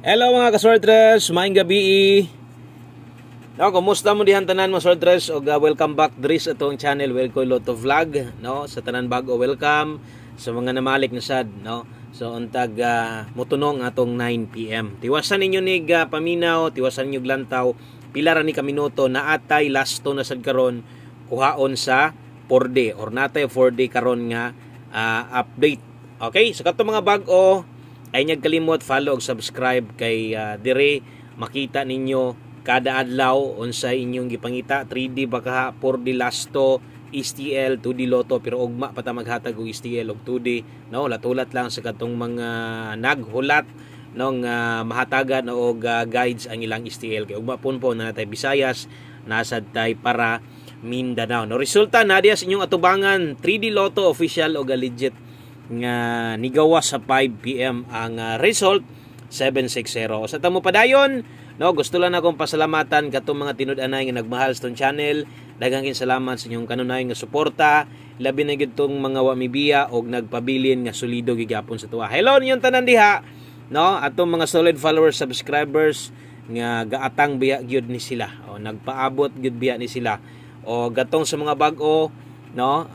Hello mga kasortres, maayong gabi. No, kumusta mo dihan tanan mga sortres og welcome back diri sa atong channel Welco Lotto Vlog, no? Sa tanan bago welcome sa mga namalik na sad, no? So untag motunong atong 9 PM. Tiwasan ninyo nig paminaw, tiwasan ninyo glantaw, pila ra ni ka minuto naatay lasto na sad karon kuhaon sa 4D or natay 4D karon nga update. Okay, so kato mga bag-o ay niyag kalimot follow ug subscribe kay dire makita ninyo kada adlaw unsay inyong gipangita 3D baka 4D lasto STL 2D Lotto pero ugma pa ta maghatag og STL og 2D no latulat lang sa katong mga naghulat nung mahatagan og guides ang ilang STL kay ugma po natay Visayas nasad tay para Mindanao no resulta na diya sa inyong atubangan 3D Lotto official og legit nga nigawas sa 5 PM ang result 760. Sa tamo padayon, no, gusto lang akong pasalamatan katong mga tinud-anay nga nagmahal sa tong channel. Daghang salamat sa inyong kanunay nga suporta, labi na gyud tong mga wamibiya og nagpabilin nga solido gigapon sa tuwa. Hello ninyong tanan diha, no, atong mga solid followers, subscribers nga gaatang biya gyud ni sila. O nagpaabot gyud biya ni sila. O gatong sa mga bag-o, no,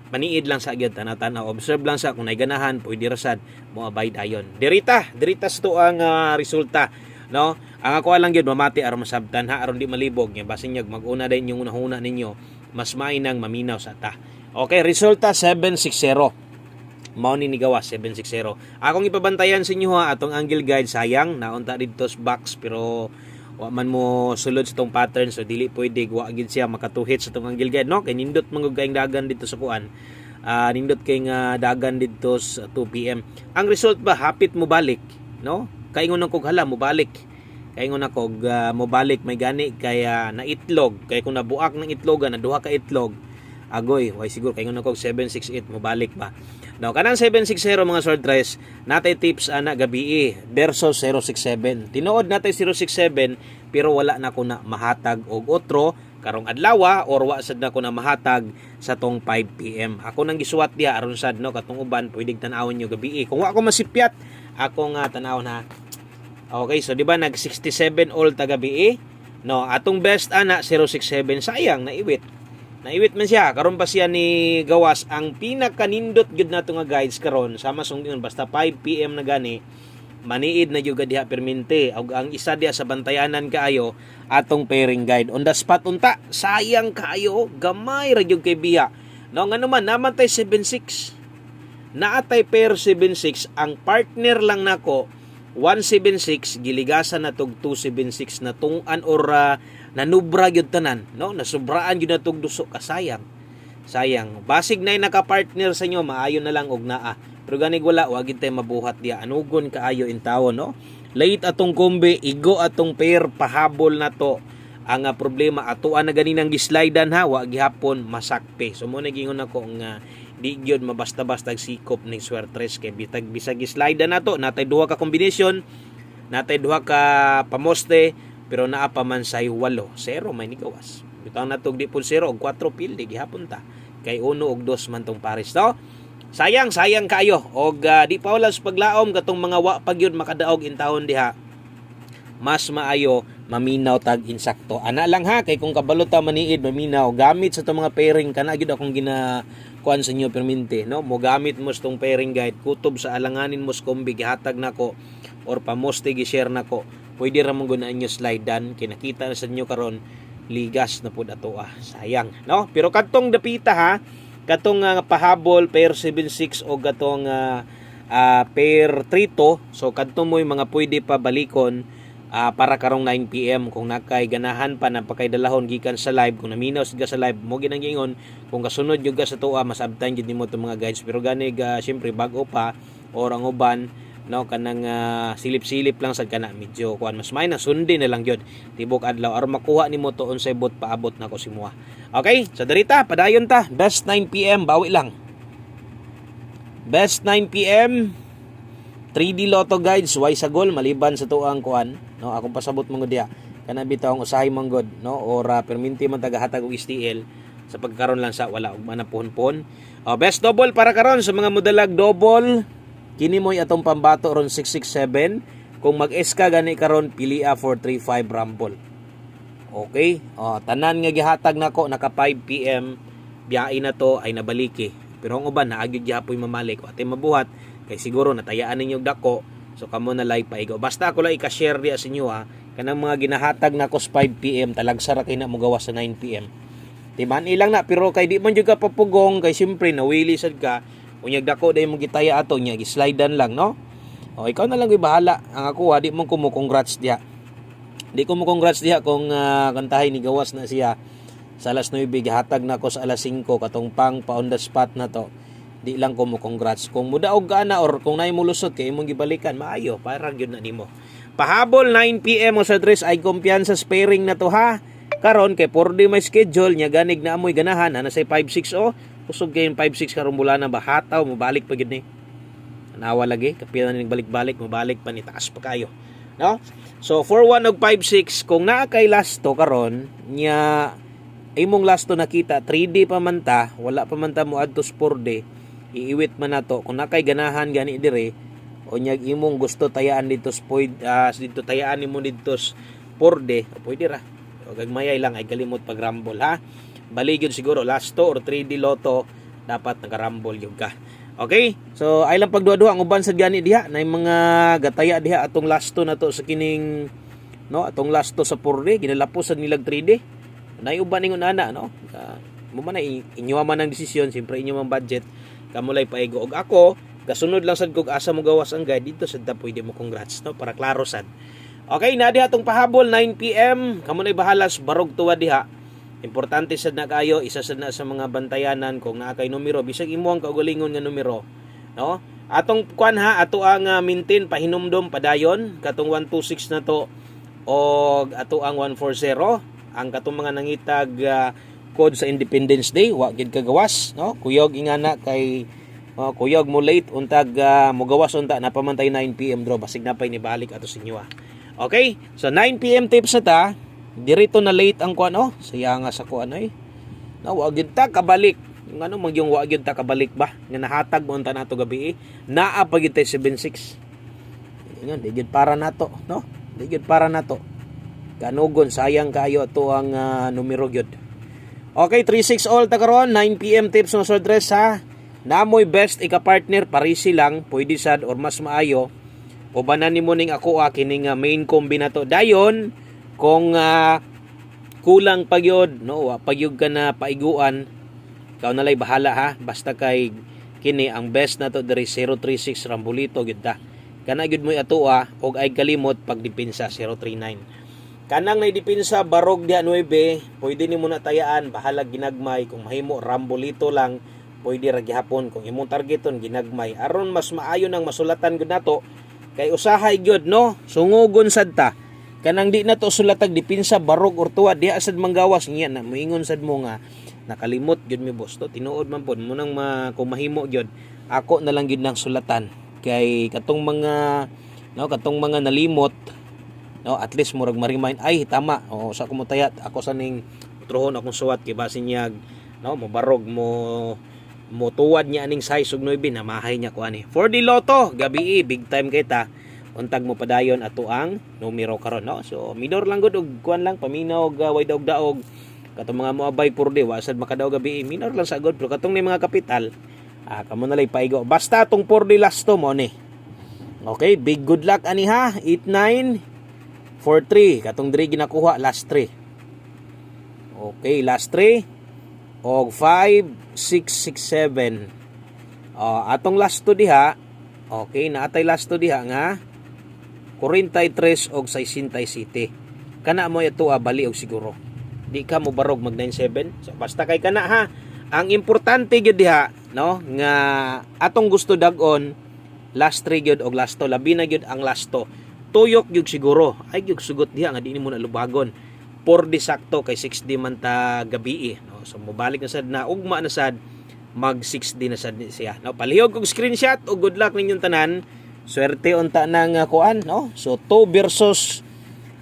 paniid lang sa gyud tanaw observe lang sa kung nay ganahan pwede rasad mo abay dayon dirita sa to ang resulta no ang ako lang gyud mamati aron masabtan ha aron di malibog nya basin nyag mag-una din yung unahuna ninyo mas mainang maminaw sa ta. Okay, resulta 760 mao ni gawa 760. Akong ipabantayan sa inyo ha atong angle guide sayang naunta didto sa box pero wa man mo sulod sa tong pattern so dili pwede wa gid siya makatuhit sa tong angle guide no kay nindot man kayong dagan dito sa kuan nindot kay nga dagan dito sa 2 PM ang result ba hapit mo balik no kaingon kog hala mo balik kaingon ako mo balik may gani kaya na itlog kay kung nabuak ng itlogan na duha ka itlog agoy way siguro kaingon ako 768 mo balik ba no kanang 760 mga sortres natay tips ana gabi versus 067 tinuod natay 067 pero wala na ko na mahatag og otro karong adlaw or wa sad na ko na mahatag sa tong 5 PM ako nang gisuwat diha aron sad no katong uban pwedeng tan-awon nyo gabi kung wa ko masipyat ako nga tan-aw na. Okay, so di ba nag 67 all ta gabi no atong best ana 067 sayang naiwit man siya karon pa siya ni gawas ang pinakanindot gyud nato nga guides karon sama sunggon basta 5 PM na gani maniid na gyud diha permente ug ang isa diha sa bantayanan kaayo atong pairing guide on the spot unta sayang kaayo gamay ra gyud kay biya no ngano man naman tay 76 naatay pair 76 ang partner lang nako 176 giligasan na tog 276 na tung-an or nanubra gyud tanan no nasubraan gyud na tog duso ka sayang basig nay naka-partner sa inyo maayo na lang og naa pero ganig wala wa gid tay mabuhat dia anugon kaayo in tawon no late atong kombe igo atong pair pahabol na to ang problema atuan na ganinang gislidean ha wa gihapon masakpe so mo nagingon ako nga di gyud mabasta-basta sikop ning swertres kay bitag bisag slide na to natay duha ka kombinasyon natay duha ka pamoste pero naa pa man say 8 0 may nigawas bitaw natog di pud 0 og 4 pildi gihapon ta kay 1 og 2 man tong pares no sayang kayo og di pa wala sa paglaom katong mga wa pa gyud makadaog in taon diha mas maayo maminaw tag insakto ana lang ha kay kung kabalota maniid maminaw gamit sa tong mga pairing kana gyud akong kuan sa inyo permente no mo gamit mo stong pairing guide kutob sa alanganin mo kombi gihatag nako or pamoste gi-share nako pwede ra mong gunaan nyo slidean kay nakita na sa inyo karon ligas na pud ato sayang no pero kadtong dapita ha katong pahabol pair 76 o katong pair 32 so kadto mo mga pwede pa balikon para karong 9 PM kung nakay ganahan pa na pakaydalahon gikan sa live kung naminaw sa live mo ginangingon kung kasunod yung sa tuwa masabtan gid nimo tong mga guides pero gani syempre bago pa or ang uban no kanang silip-silip lang sad kana medyo kuan mas may na sundin na lang gyud tibok adlaw aron makuha nimo to unsay bot paabot nako si muha. Okay, so darita padayon ta best 9 PM bawi lang best 9 PM 3D Lotto guides way sagol maliban sa tuang kuan no akong pasabot mo diha kana bitaw ang usahay mong god no or perminti man tagahatag og STL sa pagkaron lang sa wala og manapon-pon. Best double para karon sa mga modalag double kini mo'y atong pambato ron 667 Kung mag-S ka gani karon pili 435 Rumble. Okay? Tanan nga gihatag nako naka 5 PM biyahe na to ay nabaliki. Pero ang uban naagid gyapon mamalik. Ate mabuhat kay siguro natayaan ninyo dako. So kamo na live paigo. Basta ako lang i-share dia sa inyo ha. Kanang mga ginahatag nako sa 5 PM talagsa ra kay na mo gawas sa 9 PM. Timan ilang na pero kay di man jud ka papugong kay simpre nawili sad ka. Unyag dako day mo gitaya ato nya gi-slidean lang no. Ikaw na lang bahala. Ang ako di mo congrats diha. Di ko mo congrats diha kung kantahin ni gawas na siya sa alas 9 gihatag na ko sa alas 5 katong pang pa on the spot na to. Di lang ko mo congrats. Kung mudaog ka na or kung naay mo lusot kay imong gibalikan maayo para gyud na nimo. Pahabol 9 PM sa dress ay kumpiyansa sparing na to ha. Karon kay 4 day may schedule nya ganig na amoy ganahan ana say 5-6 kusog kay 5-6 karon bulan na bahataw mo balik pa gyud ni. Nawa lagi kapila na balik-balik mo balik pa ni taas pa kayo. No? So 4-1 og 5-6 kung naa kay last to karon nya imong last to nakita 3D pa man ta wala pa man ta mo adto 4D iiwit man nato kung nakay ganahan gani dire o nyag imong gusto tayaan dito dito tayaan nimo dito 4D pwede ra o gagmayay lang ay kalimot pag rumble ha bali gyud siguro last to or 3D loto dapat naka-rumble gyud ka. Okay? So ay lang pagduha-duha ang uban sa gani diha na mga gataya diha atong last to nato sa kining no atong last to sa 4D ginalapos sa nilag 3D nay uban ningon ana no mo man inyo man ang desisyon siyempre inyo man budget kamulay paigo og ako kasunod lang sad kog asa mo gawas ang guide dito sad ta pwede mo congrats no para klaro sad. Okay na diha atong pahabol 9 PM kamulay bahalas barog tuwa diha importante sad na kayo isa sad na sa mga bantayanan kung naa kay numero bisag imo ang kaugalingon nga numero no atong kuan ha ato ang maintain pahinumdom padayon katong 126 na to og ato ang 140 ang katong mga nangitag code sa Independence Day wa gid kagawas no kuyog ingana kay kuyog mo late untag mo gawas unta napamantay 9 PM draw basig na pay ni balik ato sa inyo. Okay, so 9 PM tips na ta dirito na late ang kuan saya nga sa kuan no wa gid ta kabalik yung magyong wa gid ta kabalik ba nga nahatag mo unta nato gabi naa pa gid tay 76 ingon di gid para nato no di gid para nato kanugon sayang kayo to ang numero gyud. Okay, 3-6 all ta karon 9 PM tips no so dress ha. Namoy best ika partner parisi lang pwede sad or mas maayo. Ubanan nimo ning ako kining main combi na to. Dayon kung kulang pagyod no pagyud ka na paiguan ikaw na lay bahala ha basta kay kini ang best na to diri 036 Rambulito gyud ta. Kana gyud mo ato og ay kalimot pagdepensa 039. Kanang nay depensa barog diha 9, pwede nimo na tayaan bahala ginagmay kung mahimo Rambulito lang, pwede ra gihapon kung imong targeton ginagmay. Aron mas maayo nang masulatan gud nato kay usahay gyud no, sungugon sad ta. Kanang di nato sulatag depensa barog or tuwa diha sad manggawas niya na moingon sad mo nga nakalimot gyud mi boss to. Tinuod man pod mo nang kung mahimo gyud ako na lang gyud nang sulatan kay katong mga nalimot no at least murag ma-remind ay tama sa ko mo tayat ako sa ning utrohon akong suwat kay basin niya no mabarog mo tuwad niya aning size ug 9 na mahay niya ko ani 4D Lotto gabi big time kay ta untag mo padayon ato ang numero karon no so minor lang gud og kuan lang paminaw og way daog katong mga moabay 4D wa sad makadaog gabi minor lang sa god pero katong ni mga kapital kamo na lay paigo basta atong 4D last to mo ni. Okay, big good luck ani ha 89 4-3 katong diri ginakuha last 3. Okay, last 3 og 5 6 6 7. Atong last 2 diha. Okay, naatay last 2 diha nga 43 og 67. Kana mo ito bali og siguro. Di ka mo barog mag 97. So basta kay kana ha. Ang importante gyud diha no nga atong gusto dag-on last 3 gyud og last 2 labi na gyud ang last 2. Tuyok gyud siguro ay gyud sugot diha nga di nimo na lubagon 4D sakto kay 6D man ta gabi no so mobalik na sad na ugma na sad mag 6D na sad siya no palihog og screenshot og good luck ninyong tanan swerte unta nang kuan no so 2 versus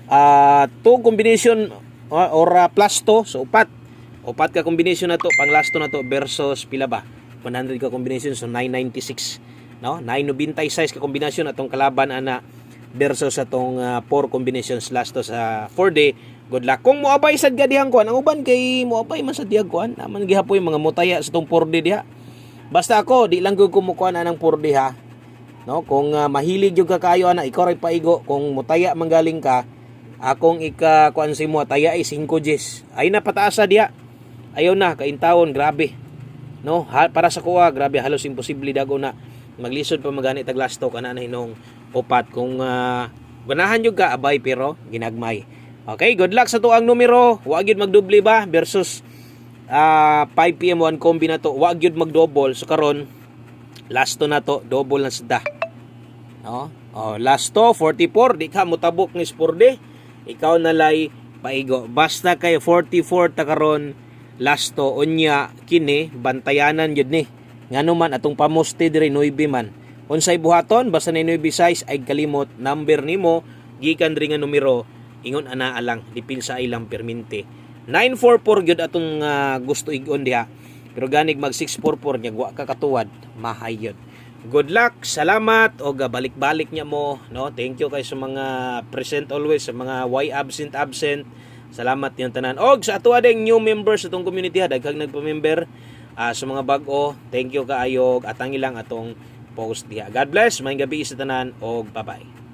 2 combination or plus 2 so upat ka combination na to pang last to na to versus pila ba 100 ka combination so 996 no 996 ka combination atong kalaban ana versus sa tong 4 combinations last to sa 4D. Good luck. Kung moabay sad ka dihang kuan, ang uban kay moabay man sa dihang kuan, naman gihapoy mga mutaya sa tong 4D diha. Basta ako di lang gyud kumukuan anang 4D ha. No, kung mahilig jud ka kayo ana, ikaw ray paigo. Kung mutaya manggaling ka, akong ika kuan si mo taya ay 5 Gs. Ay na pataasa diha. Ayaw na kaintawon, grabe. No, para sa kuha, grabe halos imposible dago na maglisod pa magani tag last talk ana na hinong upat kung ganahan jud ka abay pero ginagmay. Okay, good luck sa tuang numero. Wa gyud magdubli ba versus 5 PM 1 combi na to. Wa gyud magdouble. So karon last to na to, double na sada. No? Oh, last to 44, di ka mutabok ni Sporde. Ikaw nalay paigo. Basta kay 44 ta karon last to unya kini bantayanan jud ni. Ngano man atong pamoste diri 9 man. Unsay buhaton basta na 9 size ay kalimot number nimo gikan diri nga numero ingon ana alang dipin sa ilang permente. 944 gyud atong gusto igon diha. Pero ganig mag 644 nya wa ka katuwad mahayod. Good luck, salamat o balik-balik nya mo, no? Thank you kay sa mga present always, sa mga why absent. Salamat yung tanan. Og sa ato ading new members sa atong community ha, daghang nagpa-member. Sa mga bag-o, thank you kaayo atang ilang atong post diha. God bless, maayong gabi sa tanan og bye-bye.